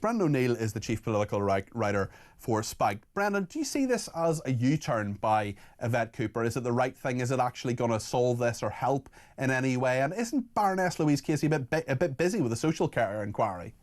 Brendan O'Neill is the chief political writer for Spike. Brendan, do you see this as a U-turn by Yvette Cooper? Is it the right thing? Is it actually going to solve this or help in any way? And isn't Baroness Louise Casey a bit busy with the social care inquiry?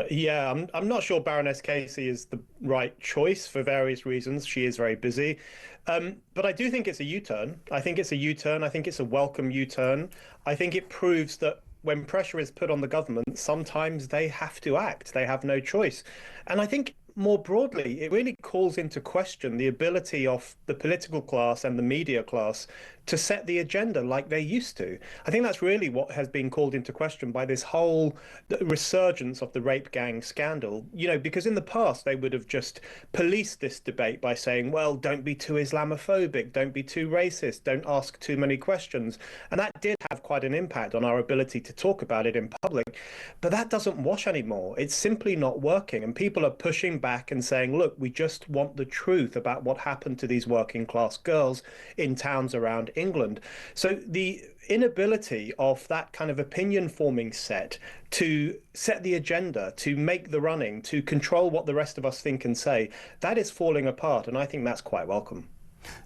Yeah, I'm not sure Baroness Casey is the right choice for various reasons. She is very busy. But I do think it's a U-turn. I think it's a U-turn. I think it's a welcome U-turn. I think it proves that when pressure is put on the government, sometimes they have to act. They have no choice. And I think more broadly, it really calls into question the ability of the political class and the media class to set the agenda like they used to. I think that's really what has been called into question by this whole resurgence of the rape gang scandal. You know, because in the past, they would have just policed this debate by saying, well, don't be too Islamophobic, don't be too racist, don't ask too many questions. And that did have quite an impact on our ability to talk about it in public. But that doesn't wash anymore. It's simply not working. And people are pushing back and saying, look, we just want the truth about what happened to these working class girls in towns around England. So the inability of that kind of opinion forming set to set the agenda, to make the running, to control what the rest of us think and say, that is falling apart. And I think that's quite welcome.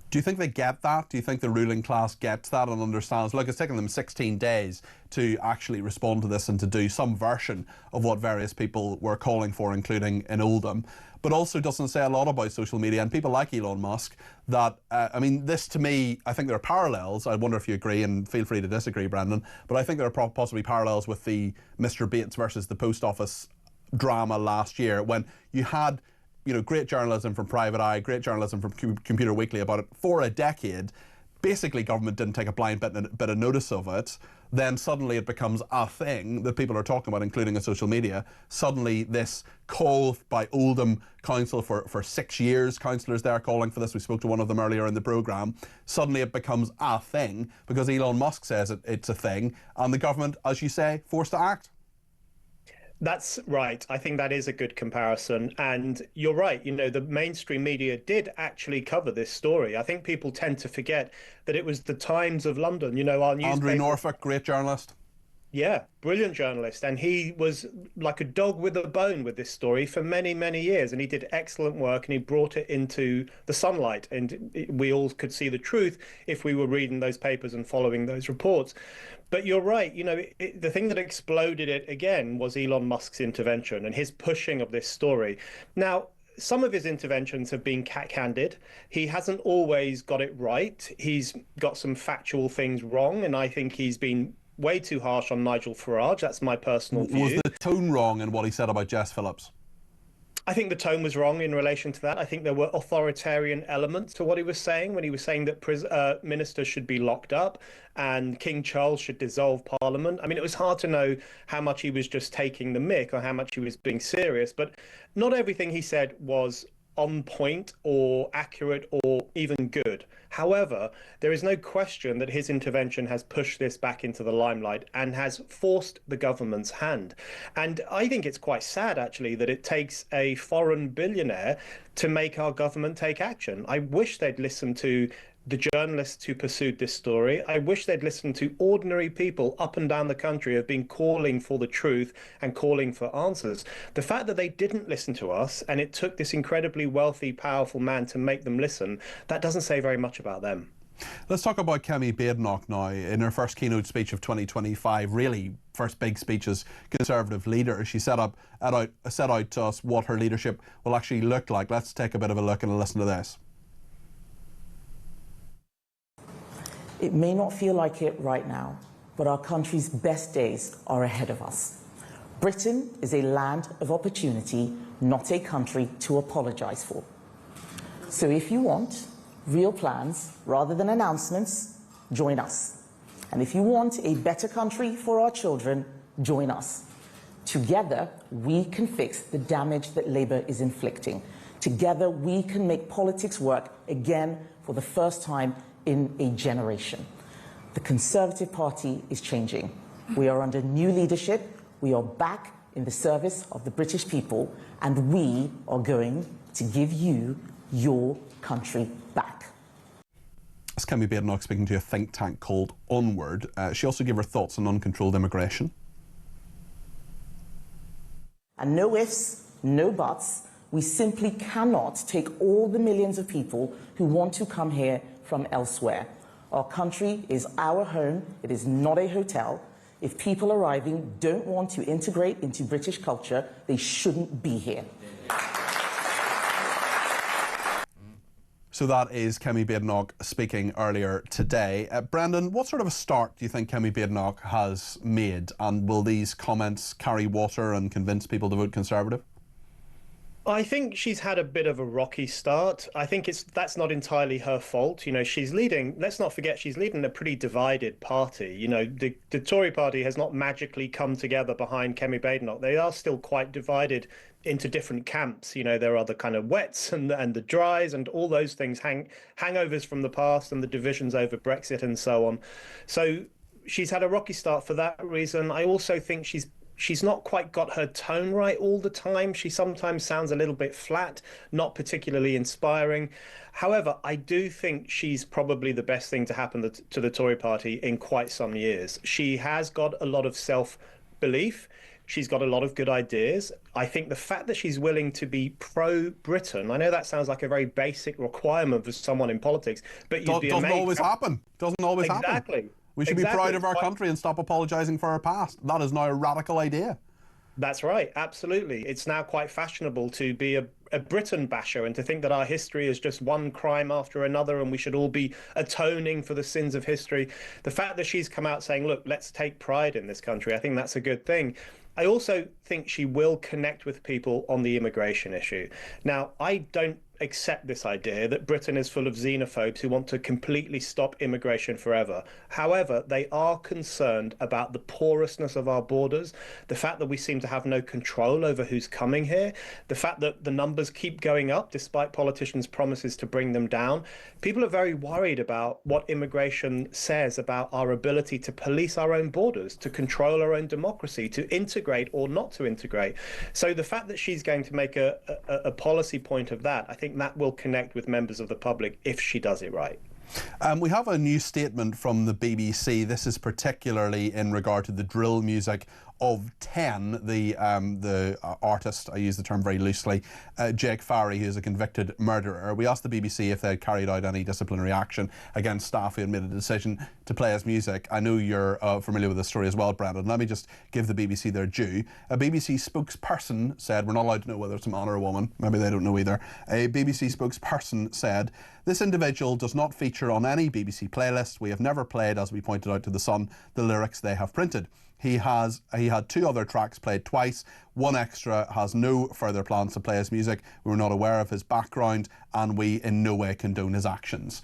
Do you think they get that? Do you think the ruling class gets that and understands? Look, it's taken them 16 days to actually respond to this and to do some version of what various people were calling for, including in Oldham, but also doesn't say a lot about social media and people like Elon Musk that, I mean, this to me, I think there are parallels. I wonder if you agree, and feel free to disagree, Brendan, but I think there are possibly parallels with the Mr. Bates versus the Post Office drama last year, when you had, you know, great journalism from Private Eye, great journalism from Computer Weekly about it for a decade. Basically, government didn't take a blind bit of notice of it. Then suddenly it becomes a thing that people are talking about, including on social media. Suddenly this call by Oldham Council for 6 years, councillors there calling for this. We spoke to one of them earlier in the programme. Suddenly it becomes a thing because Elon Musk says it's a thing, and the government, as you say, forced to act. That's right. I think that is a good comparison. And you're right. You know, the mainstream media did actually cover this story. I think people tend to forget that it was the Times of London, you know, our newspaper. Andrew Norfolk, great journalist. Yeah, brilliant journalist. And he was like a dog with a bone with this story for many, many years. And he did excellent work and he brought it into the sunlight. And we all could see the truth if we were reading those papers and following those reports. But you're right. You know, the thing that exploded it again was Elon Musk's intervention and his pushing of this story. Now, some of his interventions have been cat-handed. He hasn't always got it right. He's got some factual things wrong. And I think he's been way too harsh on Nigel Farage. That's my personal view. Was the tone wrong in what he said about Jess Phillips? I think the tone was wrong in relation to that. I think there were authoritarian elements to what he was saying when he was saying that ministers should be locked up and King Charles should dissolve Parliament. I mean, it was hard to know how much he was just taking the mick or how much he was being serious, but not everything he said was on point or accurate or even good. However, there is no question that his intervention has pushed this back into the limelight and has forced the government's hand. And I think it's quite sad, actually, that it takes a foreign billionaire to make our government take action. I wish they'd listen to the journalists who pursued this story. I wish they'd listened to ordinary people up and down the country who have been calling for the truth and calling for answers. The fact that they didn't listen to us and it took this incredibly wealthy, powerful man to make them listen, that doesn't say very much about them. Let's talk about Kemi Badenoch now. In her first keynote speech of 2025, really first big speech as Conservative leader, she set out to us what her leadership will actually look like. Let's take a bit of a look and listen to this. It may not feel like it right now, but our country's best days are ahead of us. Britain is a land of opportunity, not a country to apologise for. So if you want real plans rather than announcements, join us. And if you want a better country for our children, join us. Together, we can fix the damage that Labour is inflicting. Together, we can make politics work again for the first time in a generation. The Conservative Party is changing. We are under new leadership. We are back in the service of the British people, and we are going to give you your country back. That's Kemi Badenoch speaking to a think tank called Onward. She also gave her thoughts on uncontrolled immigration. And no ifs, no buts. We simply cannot take all the millions of people who want to come here from elsewhere. Our country is our home. It is not a hotel. If people arriving don't want to integrate into British culture, they shouldn't be here. So that is Kemi Badenoch speaking earlier today. Brendan, what sort of a start do you think Kemi Badenoch has made, and will these comments carry water and convince people to vote Conservative? I think she's had a bit of a rocky start. I think that's not entirely her fault. You know, she's leading, let's not forget, she's leading a pretty divided party. You know, the Tory party has not magically come together behind Kemi Badenoch. They are still quite divided into different camps. You know, there are the kind of wets and the dries and all those things, hangovers from the past and the divisions over Brexit and so on. So she's had a rocky start for that reason. I also think she's not quite got her tone right all the time. She sometimes sounds a little bit flat, not particularly inspiring. However, I do think she's probably the best thing to happen to the Tory party in quite some years. She has got a lot of self-belief. She's got a lot of good ideas. I think the fact that she's willing to be pro-Britain, I know that sounds like a very basic requirement for someone in politics, but you'd be amazed. Doesn't always happen. Doesn't always happen. Exactly. We should be proud of our country and stop apologising for our past. That is now a radical idea. That's right, absolutely. It's now quite fashionable to be a Britain basher and to think that our history is just one crime after another and we should all be atoning for the sins of history. The fact that she's come out saying, look, let's take pride in this country, I think that's a good thing. I also think she will connect with people on the immigration issue. Now, I don't accept this idea that Britain is full of xenophobes who want to completely stop immigration forever. However, they are concerned about the porousness of our borders, the fact that we seem to have no control over who's coming here, the fact that the numbers keep going up despite politicians' promises to bring them down. People are very worried about what immigration says about our ability to police our own borders, to control our own democracy, to integrate or not to integrate. So the fact that she's going to make a policy point of that, I think that will connect with members of the public if she does it right. We have a new statement from the BBC. This is particularly in regard to the drill music of 10, the artist, I use the term very loosely, Jake Farry, who is a convicted murderer. We asked the BBC if they had carried out any disciplinary action against staff who had made a decision to play his music. I know you're familiar with this story as well, Brendan. Let me just give the BBC their due. A BBC spokesperson said, we're not allowed to know whether it's a man or a woman, maybe they don't know either. A BBC spokesperson said, this individual does not feature on any BBC playlist. We have never played, as we pointed out to The Sun, the lyrics they have printed. He had 2 other tracks played twice. One extra has no further plans to play his music. We were not aware of his background, and we in no way condone his actions.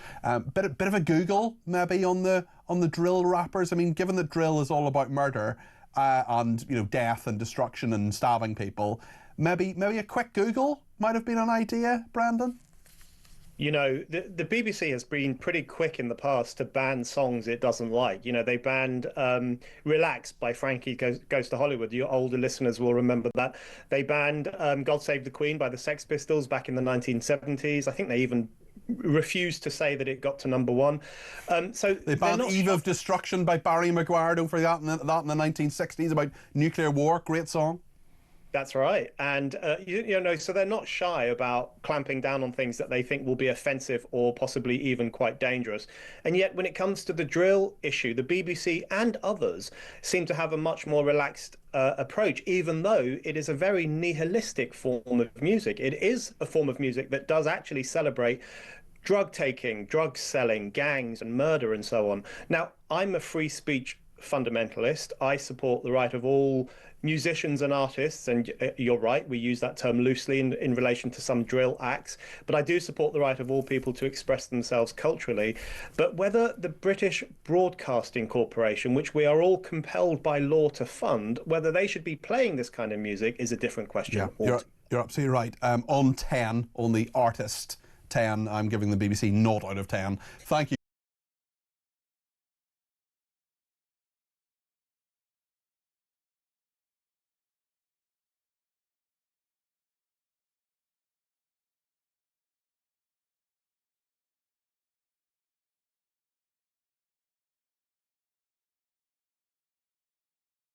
Bit of a Google maybe on the drill rappers. I mean, given that drill is all about murder and death and destruction and stabbing people, maybe a quick Google might have been an idea, Brendan. You know, the BBC has been pretty quick in the past to ban songs it doesn't like. You know, they banned Relax by Frankie Goes to Hollywood. Your older listeners will remember that. They banned God Save the Queen by the Sex Pistols back in the 1970s. I think they even refused to say that it got to #1. So they banned Eve of Destruction by Barry Maguire. Don't forget that in the 1960s about nuclear war. Great song. That's right. And, so they're not shy about clamping down on things that they think will be offensive or possibly even quite dangerous. And yet when it comes to the drill issue, the BBC and others seem to have a much more relaxed approach, even though it is a very nihilistic form of music. It is a form of music that does actually celebrate drug taking, drug selling, gangs and murder and so on. Now, I'm a free speech fundamentalist. I support the right of all musicians and artists, and you're right, we use that term loosely in relation to some drill acts, but I do support the right of all people to express themselves culturally. But whether the British Broadcasting Corporation, which we are all compelled by law to fund, whether they should be playing this kind of music is a different question. Yeah, you're absolutely right. On 10, on the artist 10, I'm giving the BBC 0 out of 10. Thank you.